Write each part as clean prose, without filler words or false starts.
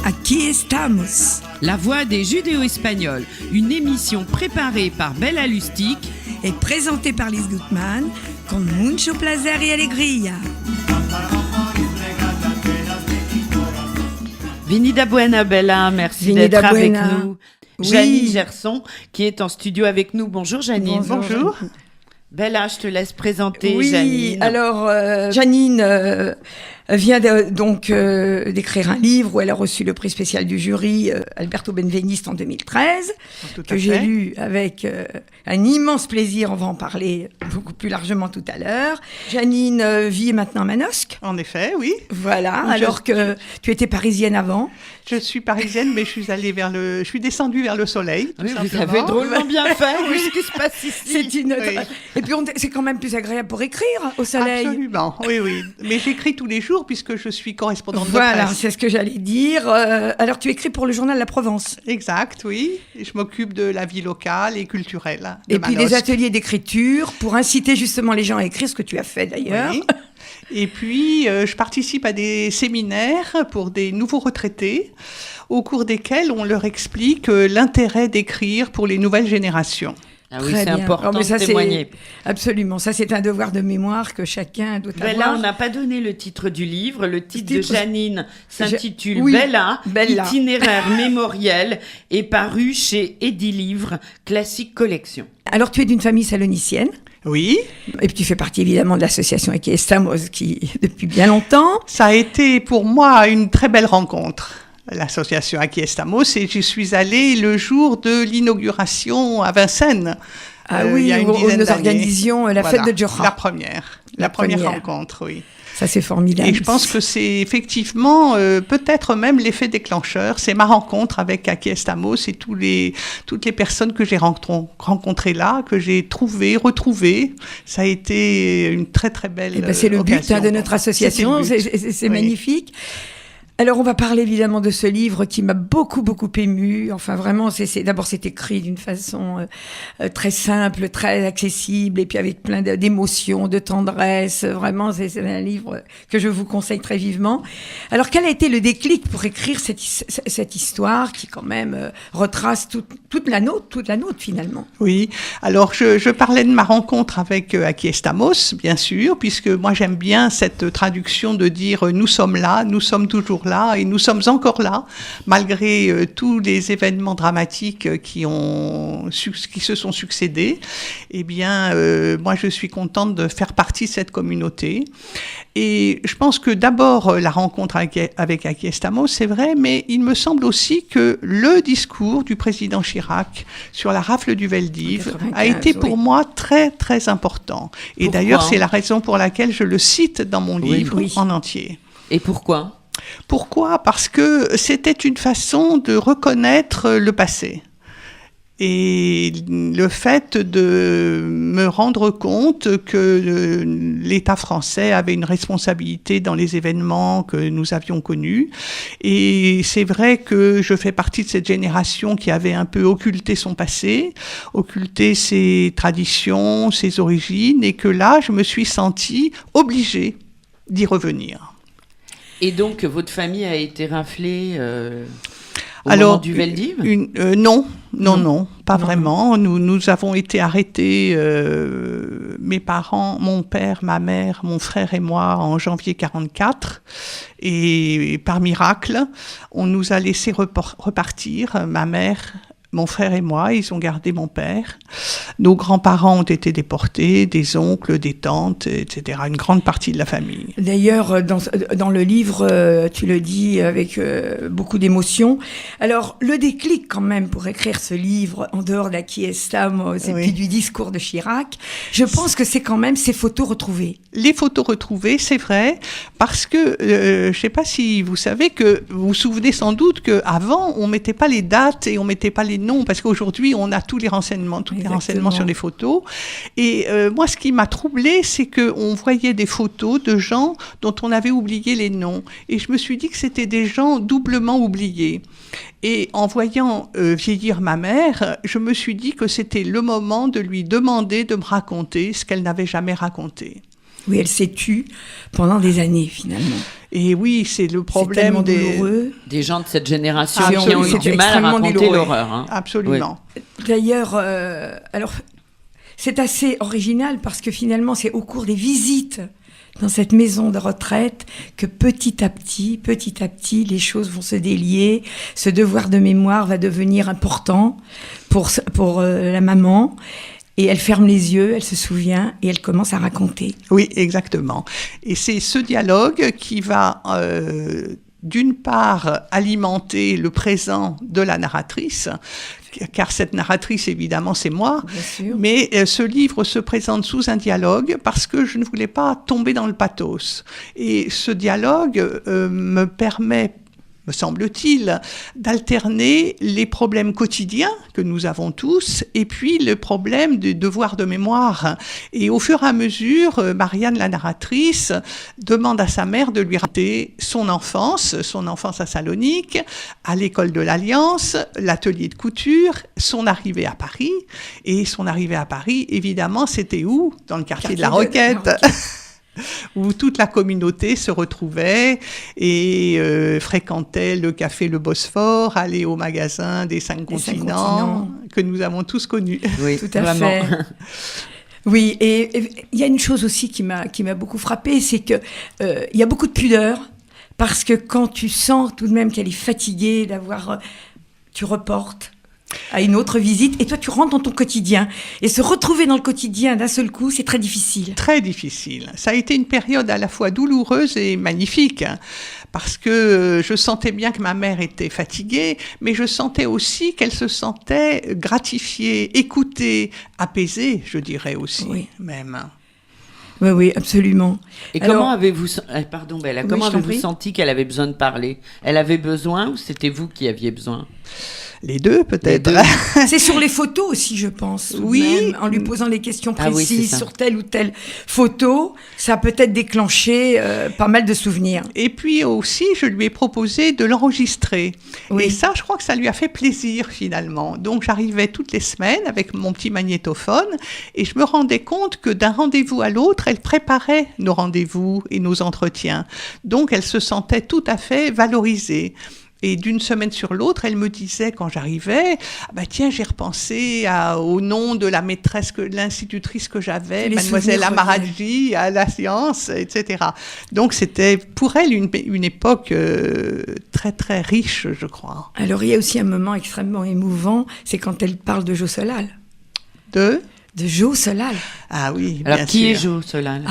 Aquí estamos. La voix des Judéo-Espagnols, une émission préparée par Bella Lustig Et présentée par Liz Gutmann con mucho placer y alegría. Venida buena, Bella, merci Venida d'être buena. avec nous. Oui. Janine Gerson, qui est en studio avec nous. Bonjour Janine. Bonjour. Bella, je te laisse présenter Oui, Janine. alors Janine vient d'écrire un livre où elle a reçu le prix spécial du jury Alberto Benveniste en 2013, que j'ai lu avec un immense plaisir. On va en parler beaucoup plus largement tout à l'heure. Janine vit maintenant à Manosque. En effet, oui. Voilà, alors que tu étais parisienne avant. Je suis parisienne, mais je suis descendue vers le soleil. Oui, vous avez drôlement bien fait. Oui, ce qui se passe ici. C'est une autre... Oui. Et puis c'est quand même plus agréable pour écrire au soleil. Absolument, oui, oui. Mais j'écris tous les jours puisque je suis correspondante de Voilà, presse. c'est ce que j'allais dire. Alors tu écris pour le journal La Provence. Exact, oui. Et je m'occupe de la vie locale et culturelle de Et puis des Manosque. ateliers d'écriture pour inciter justement les gens à écrire, ce que tu as fait d'ailleurs. Oui. Et puis, je participe à des séminaires pour des nouveaux retraités, au cours desquels on leur explique l'intérêt d'écrire pour les nouvelles générations. Ah oui, Très c'est bien. important Oh, mais ça, de témoigner. Absolument, ça c'est un devoir de mémoire que chacun doit Bella, avoir. on n'a pas donné le titre du livre. Le titre de Titre- Janine s'intitule Oui, Bella, Bella. itinéraire mémoriel, est paru chez Edilivre, Classique Collection. Alors tu es d'une famille salonicienne, Oui, et puis tu fais partie évidemment de l'association Aquí Estamos qui depuis bien longtemps. ça a été pour moi une très belle rencontre. L'association Aquí Estamos, et j'y suis allée le jour de l'inauguration à Vincennes. Ah il oui, y a une où dizaine nous d'années. organisions la fête de Jocha. La première rencontre, oui. Ça c'est formidable. Et je pense que c'est effectivement peut-être même l'effet déclencheur. C'est ma rencontre avec Aquí Estamos et toutes les personnes que j'ai rencontrées là, que j'ai retrouvées. Ça a été une très très belle Eh ben, c'est le but occasion. de notre association, C'était le but. c'est Oui. magnifique. Alors on va parler évidemment de ce livre qui m'a beaucoup ému. Enfin vraiment, d'abord c'est écrit d'une façon très simple, très accessible, et puis avec plein d'émotions, de tendresse. Vraiment, c'est un livre que je vous conseille très vivement. Alors quel a été le déclic pour écrire cette histoire qui quand même retrace toute la nôtre finalement? Oui, alors je parlais de ma rencontre avec Aquí Estamos, bien sûr, puisque moi j'aime bien cette traduction de dire nous sommes là, nous sommes toujours là et nous sommes encore là, malgré tous les événements dramatiques qui se sont succédés. Eh bien, moi je suis contente de faire partie de cette communauté. Et je pense que d'abord, la rencontre avec Aquí Estamos, c'est vrai, mais il me semble aussi que le discours du président Chirac sur la rafle du Veldiv 95, a été pour oui. moi très, très important. Et Pourquoi d'ailleurs, c'est la raison pour laquelle je le cite dans mon Oui, livre oui. en entier. Et pourquoi ? Pourquoi ? Parce que c'était une façon de reconnaître le passé. Et le fait de me rendre compte que l'État français avait une responsabilité dans les événements que nous avions connus. Et c'est vrai que je fais partie de cette génération qui avait un peu occulté son passé, occulté ses traditions, ses origines, et que là, je me suis sentie obligée d'y revenir. Et donc, votre famille a été raflée au moment du Veldiv ? Non, pas vraiment. Nous avons été arrêtés, mes parents, mon père, ma mère, mon frère et moi, en janvier 1944. Et par miracle, on nous a laissé repartir, ma mère, mon frère et moi. Ils ont gardé mon père. Nos grands-parents ont été déportés, des oncles, des tantes, etc. Une grande partie de la famille. D'ailleurs, dans le livre, tu le dis avec beaucoup d'émotion. Alors, le déclic quand même pour écrire ce livre, en dehors d'Aquí Estamos et Oui. puis du discours de Chirac, je pense que c'est quand même ces photos retrouvées. Les photos retrouvées, c'est vrai, parce que je ne sais pas si vous savez que vous vous souvenez sans doute qu'avant, on ne mettait pas les dates et on ne mettait pas les Non, parce qu'aujourd'hui, on a tous les renseignements, les renseignements sur les photos. Et moi, ce qui m'a troublée, c'est qu'on voyait des photos de gens dont on avait oublié les noms. Et je me suis dit que c'était des gens doublement oubliés. Et en voyant vieillir ma mère, je me suis dit que c'était le moment de lui demander de me raconter ce qu'elle n'avait jamais raconté. Oui, elle s'est tue pendant des années, finalement. Et oui, c'est le problème des gens de cette génération qui ont eu du mal à raconter l'horreur. Hein. Absolument. Oui. D'ailleurs, alors, c'est assez original parce que finalement, c'est au cours des visites dans cette maison de retraite que petit à petit, les choses vont se délier. Ce devoir de mémoire va devenir important pour la maman. Et elle ferme les yeux, elle se souvient et elle commence à raconter. Oui, exactement. Et c'est ce dialogue qui va, d'une part, alimenter le présent de la narratrice, car cette narratrice, évidemment, c'est moi. Bien sûr. Mais ce livre se présente sous un dialogue parce que je ne voulais pas tomber dans le pathos. Et ce dialogue me permet, me semble-t-il, d'alterner les problèmes quotidiens que nous avons tous et puis le problème du devoir de mémoire. Et au fur et à mesure, Marianne, la narratrice, demande à sa mère de lui raconter son enfance à Salonique, à l'école de l'Alliance, l'atelier de couture, son arrivée à Paris. Et son arrivée à Paris, évidemment, c'était où ? Dans le quartier de la Roquette. Où toute la communauté se retrouvait et fréquentait le café Le Bosphore, allait au magasin des 5 continents que nous avons tous connus. Oui, tout à fait. Oui, et il y a une chose aussi qui m'a beaucoup frappée, c'est que il y a beaucoup de pudeur, parce que quand tu sens tout de même qu'elle est fatiguée tu reportes à une autre visite, et toi tu rentres dans ton quotidien. Et se retrouver dans le quotidien d'un seul coup, c'est très difficile. Très difficile. Ça a été une période à la fois douloureuse et magnifique, parce que je sentais bien que ma mère était fatiguée, mais je sentais aussi qu'elle se sentait gratifiée, écoutée, apaisée, je dirais aussi, même. Oui, oui, absolument. Et comment avez-vous senti qu'elle avait besoin de parler ? Elle avait besoin ou c'était vous qui aviez besoin ? Les deux, peut-être. C'est sur les photos aussi, je pense. Oui. Même, en lui posant des questions précises sur telle ou telle photo, ça a peut-être déclenché pas mal de souvenirs. Et puis aussi, je lui ai proposé de l'enregistrer. Oui. Et ça, je crois que ça lui a fait plaisir, finalement. Donc, j'arrivais toutes les semaines avec mon petit magnétophone et je me rendais compte que d'un rendez-vous à l'autre, elle préparait nos rendez-vous et nos entretiens. Donc, elle se sentait tout à fait valorisée. Et d'une semaine sur l'autre, elle me disait, quand j'arrivais, tiens, j'ai repensé au nom de la maîtresse, l'institutrice que j'avais, Mademoiselle Amaradji, à la science, etc. Donc, c'était pour elle une époque très, très riche, je crois. Alors, il y a aussi un moment extrêmement émouvant, c'est quand elle parle de Jo Solal. De Jo Solal. Ah oui, alors, bien qui sûr. est Jo Solal ?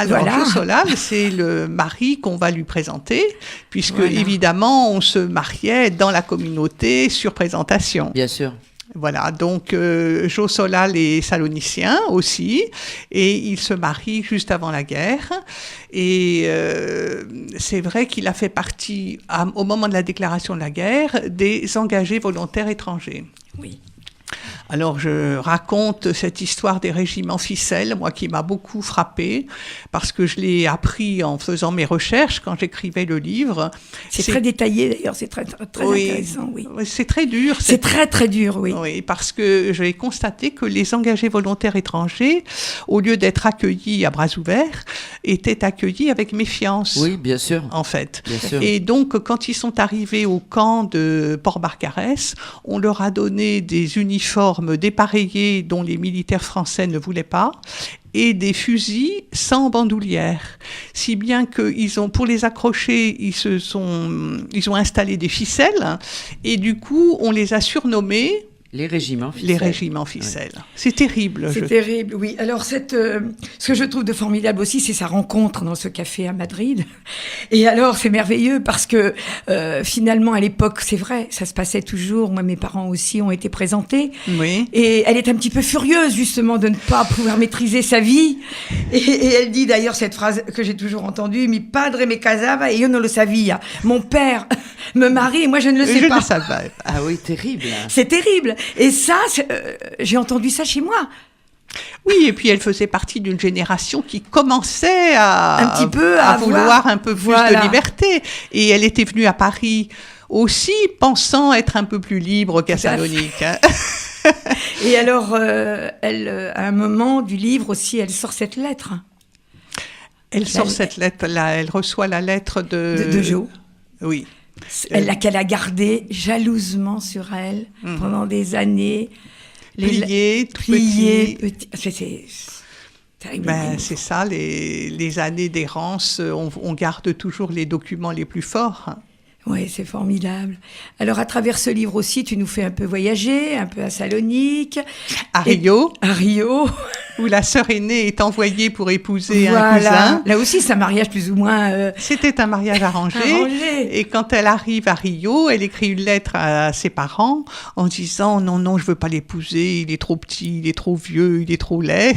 Jo Solal, c'est le mari qu'on va lui présenter, puisque évidemment, on se mariait dans la communauté sur présentation. Bien sûr. Voilà, donc Jo Solal est salonicien aussi, et il se marie juste avant la guerre. Et c'est vrai qu'il a fait partie, au moment de la déclaration de la guerre, des engagés volontaires étrangers. Oui. Alors, je raconte cette histoire des régiments ficelles, moi qui m'a beaucoup frappée, parce que je l'ai appris en faisant mes recherches quand j'écrivais le livre. C'est très détaillé d'ailleurs, c'est très, très intéressant, oui. C'est très dur. C'est très, très dur, oui. Oui, parce que j'ai constaté que les engagés volontaires étrangers, au lieu d'être accueillis à bras ouverts, étaient accueillis avec méfiance. Oui, bien sûr. En fait. Bien sûr. Et donc, quand ils sont arrivés au camp de Port-Barcarès, on leur a donné des uniformes dépareillés dont les militaires français ne voulaient pas, et des fusils sans bandoulière. Si bien que pour les accrocher, ils ont installé des ficelles, et du coup, on les a surnommés Les régiments ficelles. Les régiments ficelles. Ouais. C'est terrible. C'est terrible, oui. Alors, ce que je trouve de formidable aussi, c'est sa rencontre dans ce café à Madrid. Et alors, c'est merveilleux parce que finalement, à l'époque, c'est vrai, ça se passait toujours. Moi, mes parents aussi ont été présentés. Oui. Et elle est un petit peu furieuse, justement, de ne pas pouvoir maîtriser sa vie. Et elle dit d'ailleurs cette phrase que j'ai toujours entendue, « Mi padre me casava e io non lo sabia ». Mon père me marie et moi, je ne le sais pas. Je ne savais pas. Ah oui, terrible. C'est terrible. Et ça, j'ai entendu ça chez moi. Oui, et puis elle faisait partie d'une génération qui commençait à vouloir un peu plus de liberté. Et elle était venue à Paris aussi pensant être un peu plus libre qu'à Salonique. Et alors, elle, à un moment du livre aussi, elle sort cette lettre. Elle sort cette lettre-là, elle reçoit la lettre de Jo. Oui. Qu'elle a gardée jalousement sur elle pendant des années. Pliée, petit. C'est terrible. C'est ça, les années d'errance, on garde toujours les documents les plus forts. Oui, c'est formidable. Alors, à travers ce livre aussi, tu nous fais un peu voyager, un peu à Salonique. À Rio. À Rio. Où la sœur aînée est envoyée pour épouser un cousin. Là aussi, c'est un mariage plus ou moins... C'était un mariage arrangé. Et quand elle arrive à Rio, elle écrit une lettre à ses parents en disant « Non, je veux pas l'épouser, il est trop petit, il est trop vieux, il est trop laid. »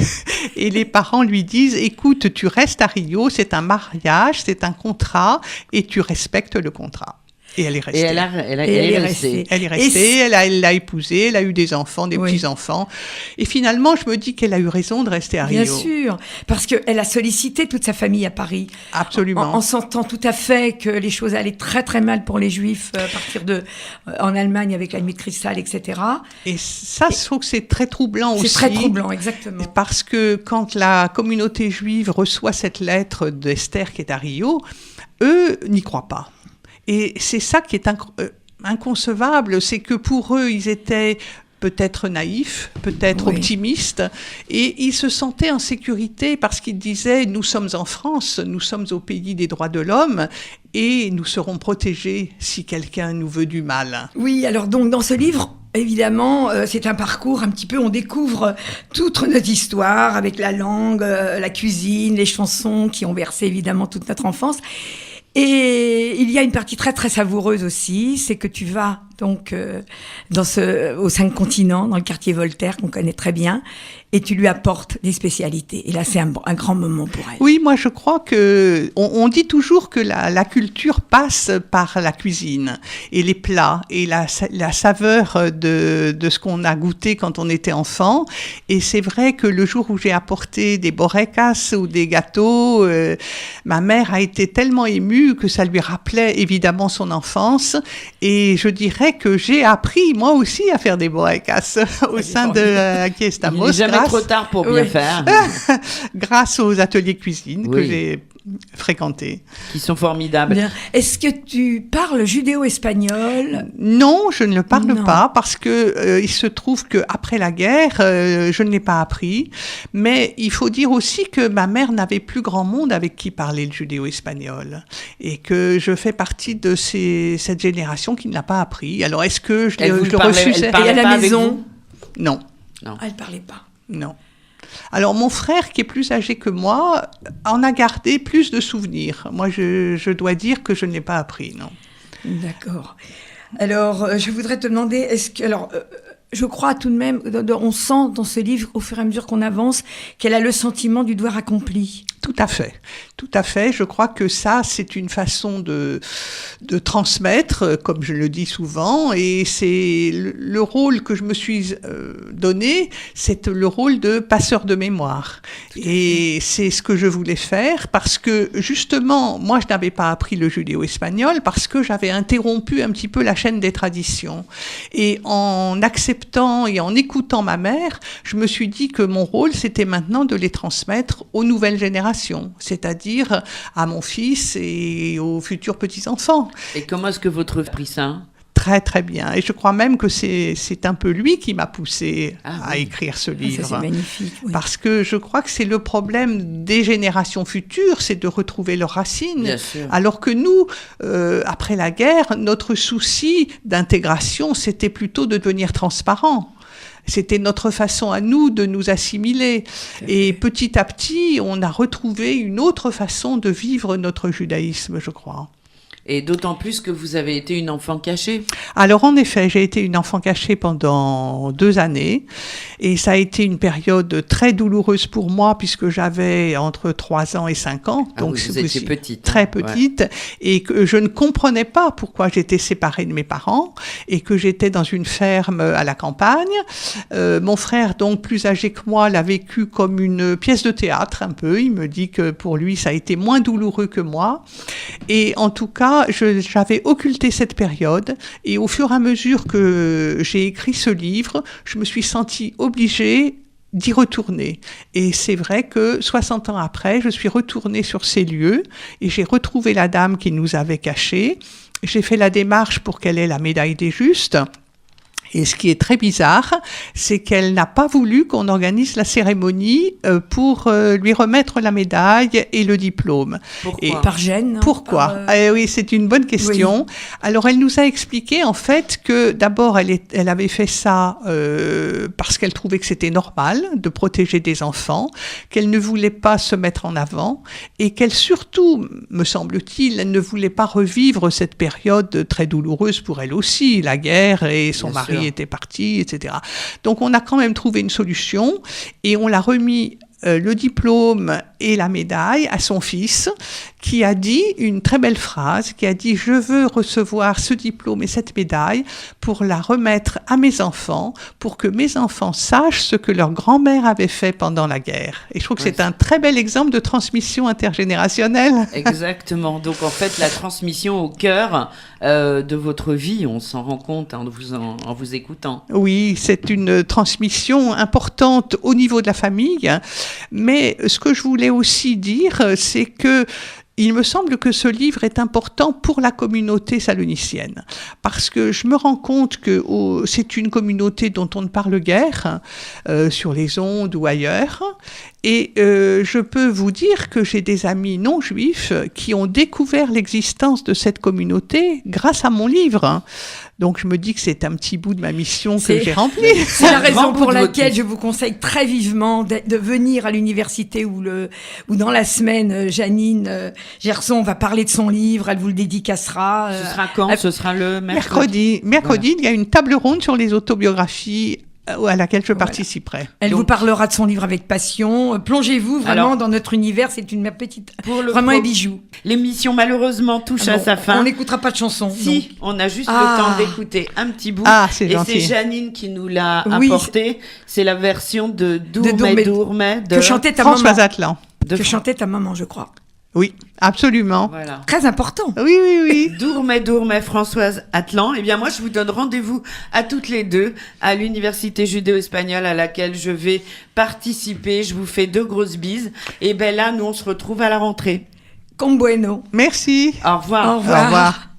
Et les parents lui disent « Écoute, tu restes à Rio, c'est un mariage, c'est un contrat et tu respectes le contrat. » Et elle est restée. Et elle est restée. Elle est restée, elle l'a épousé, elle a eu des enfants, des petits-enfants. Et finalement, je me dis qu'elle a eu raison de rester à Rio. Bien sûr, parce qu'elle a sollicité toute sa famille à Paris. Absolument. En sentant tout à fait que les choses allaient très très mal pour les Juifs à partir en Allemagne avec la nuit de cristal, etc. Et ça, je trouve que c'est très troublant aussi. C'est très troublant, exactement. Parce que quand la communauté juive reçoit cette lettre d'Esther qui est à Rio, eux n'y croient pas. Et c'est ça qui est inconcevable, c'est que pour eux, ils étaient peut-être naïfs, peut-être optimistes, et ils se sentaient en sécurité parce qu'ils disaient « Nous sommes en France, nous sommes au pays des droits de l'homme, et nous serons protégés si quelqu'un nous veut du mal. » Oui, alors donc dans ce livre, évidemment, c'est un parcours un petit peu, on découvre toute notre histoire avec la langue, la cuisine, les chansons qui ont bercé évidemment toute notre enfance. Et il y a une partie très très savoureuse aussi, c'est que tu vas donc aux 5 continents, dans le quartier Voltaire qu'on connaît très bien, et tu lui apportes des spécialités. Et là, c'est un grand moment pour elle. Oui, moi je crois que on dit toujours que la culture passe par la cuisine et les plats et la saveur de ce qu'on a goûté quand on était enfant. Et c'est vrai que le jour où j'ai apporté des borrecas ou des gâteaux, ma mère a été tellement émue que ça lui rappelait évidemment son enfance. Et je dirais que j'ai appris moi aussi à faire des borrecas au sein de Akiestamos. Il n'est jamais trop tard pour bien faire. Grâce aux ateliers cuisine que j'ai fréquentés. Qui sont formidables. Bien. Est-ce que tu parles judéo-espagnol ? Non, je ne le parle pas parce que il se trouve qu'après la guerre, je ne l'ai pas appris. Mais il faut dire aussi que ma mère n'avait plus grand monde avec qui parler le judéo-espagnol. Et que je fais partie de cette génération qui ne l'a pas appris. Alors est-ce que je le refusais ? Et à la maison ? Non. Elle ne parlait pas. Non. Alors, mon frère, qui est plus âgé que moi, en a gardé plus de souvenirs. Moi, je dois dire que je ne l'ai pas appris, non. D'accord. Alors, je voudrais te demander, je crois tout de même, on sent dans ce livre, au fur et à mesure qu'on avance, qu'elle a le sentiment du devoir accompli. Tout à fait. Tout à fait. Je crois que ça, c'est une façon de transmettre, comme je le dis souvent, et c'est le rôle que je me suis donné, c'est le rôle de passeur de mémoire. Et c'est ce que je voulais faire parce que, justement, moi, je n'avais pas appris le judéo-espagnol parce que j'avais interrompu un petit peu la chaîne des traditions. Et en acceptant et en écoutant ma mère, je me suis dit que mon rôle, c'était maintenant de les transmettre aux nouvelles générations. C'est-à-dire à mon fils et aux futurs petits-enfants. Et comment est-ce que votre pris ça ? très très bien. Et je crois même que c'est un peu lui qui m'a poussée à écrire ce livre. Ça, c'est magnifique. Oui. Parce que je crois que c'est le problème des générations futures, c'est de retrouver leurs racines. Bien sûr. Alors que nous, après la guerre, notre souci d'intégration, c'était plutôt de devenir transparent. C'était notre façon à nous de nous assimiler. Et petit à petit, on a retrouvé une autre façon de vivre notre judaïsme, je crois. Et d'autant plus que vous avez été une enfant cachée. Alors en effet, j'ai été une enfant cachée pendant 2 années et ça a été une période très douloureuse pour moi puisque j'avais entre 3 ans et 5 ans. Donc vous étiez petite. Très petite et que je ne comprenais pas pourquoi j'étais séparée de mes parents et que j'étais dans une ferme à la campagne. Mon frère, donc plus âgé que moi, l'a vécu comme une pièce de théâtre un peu. Il me dit que pour lui, ça a été moins douloureux que moi. Et en tout cas, j'avais occulté cette période et au fur et à mesure que j'ai écrit ce livre, je me suis sentie obligée d'y retourner. Et c'est vrai que 60 ans après, je suis retournée sur ces lieux et j'ai retrouvé la dame qui nous avait cachés. J'ai fait la démarche pour qu'elle ait la médaille des justes. Et ce qui est très bizarre, c'est qu'elle n'a pas voulu qu'on organise la cérémonie pour lui remettre la médaille et le diplôme. Pourquoi ? Et par gêne, non ? Pourquoi ? Oui, c'est une bonne question. Oui. Alors, elle nous a expliqué en fait que d'abord, elle avait fait ça parce qu'elle trouvait que c'était normal de protéger des enfants, qu'elle ne voulait pas se mettre en avant et qu'elle surtout, me semble-t-il, elle ne voulait pas revivre cette période très douloureuse pour elle aussi, la guerre et son mari était parti, etc. Donc on a quand même trouvé une solution et on l'a remis le diplôme et la médaille à son fils qui a dit une très belle phrase, qui a dit « Je veux recevoir ce diplôme et cette médaille pour la remettre à mes enfants, pour que mes enfants sachent ce que leur grand-mère avait fait pendant la guerre. » Et je trouve que c'est un très bel exemple de transmission intergénérationnelle. Exactement. Donc en fait, la transmission au cœur de votre vie, on s'en rend compte en vous écoutant. Oui, c'est une transmission importante au niveau de la famille. Mais ce que je voulais aussi dire, c'est que il me semble que ce livre est important pour la communauté salonicienne, parce que je me rends compte que c'est une communauté dont on ne parle guère, sur les ondes ou ailleurs, et je peux vous dire que j'ai des amis non juifs qui ont découvert l'existence de cette communauté grâce à mon livre. Donc je me dis que c'est un petit bout de ma mission que j'ai remplie. C'est la raison pour laquelle je vous conseille très vivement de venir à l'université où dans la semaine, Janine Gerson va parler de son livre, elle vous le dédicacera. Ce sera quand ? Ce sera le mercredi. Mercredi, il y a une table ronde sur les autobiographies à laquelle je participerai. Elle vous parlera de son livre avec passion. Plongez-vous vraiment dans notre univers, c'est une petite vraiment un bijou. L'émission malheureusement touche à sa fin. On n'écoutera pas de chanson. Si, on a juste le temps d'écouter un petit bout. C'est gentil. Et c'est Janine qui nous l'a apporté. C'est la version de Dourmet que chantait ta Françoise Atlan. Que chantait ta maman, je crois. Oui, absolument. Voilà. Très important. Oui. Dourmet, Françoise Atlan. Eh bien, moi, je vous donne rendez-vous à toutes les deux à l'université judéo-espagnole à laquelle je vais participer. Je vous fais 2 grosses bises. Et ben là, nous, on se retrouve à la rentrée. Con bueno. Merci. Au revoir. Au revoir. Au revoir.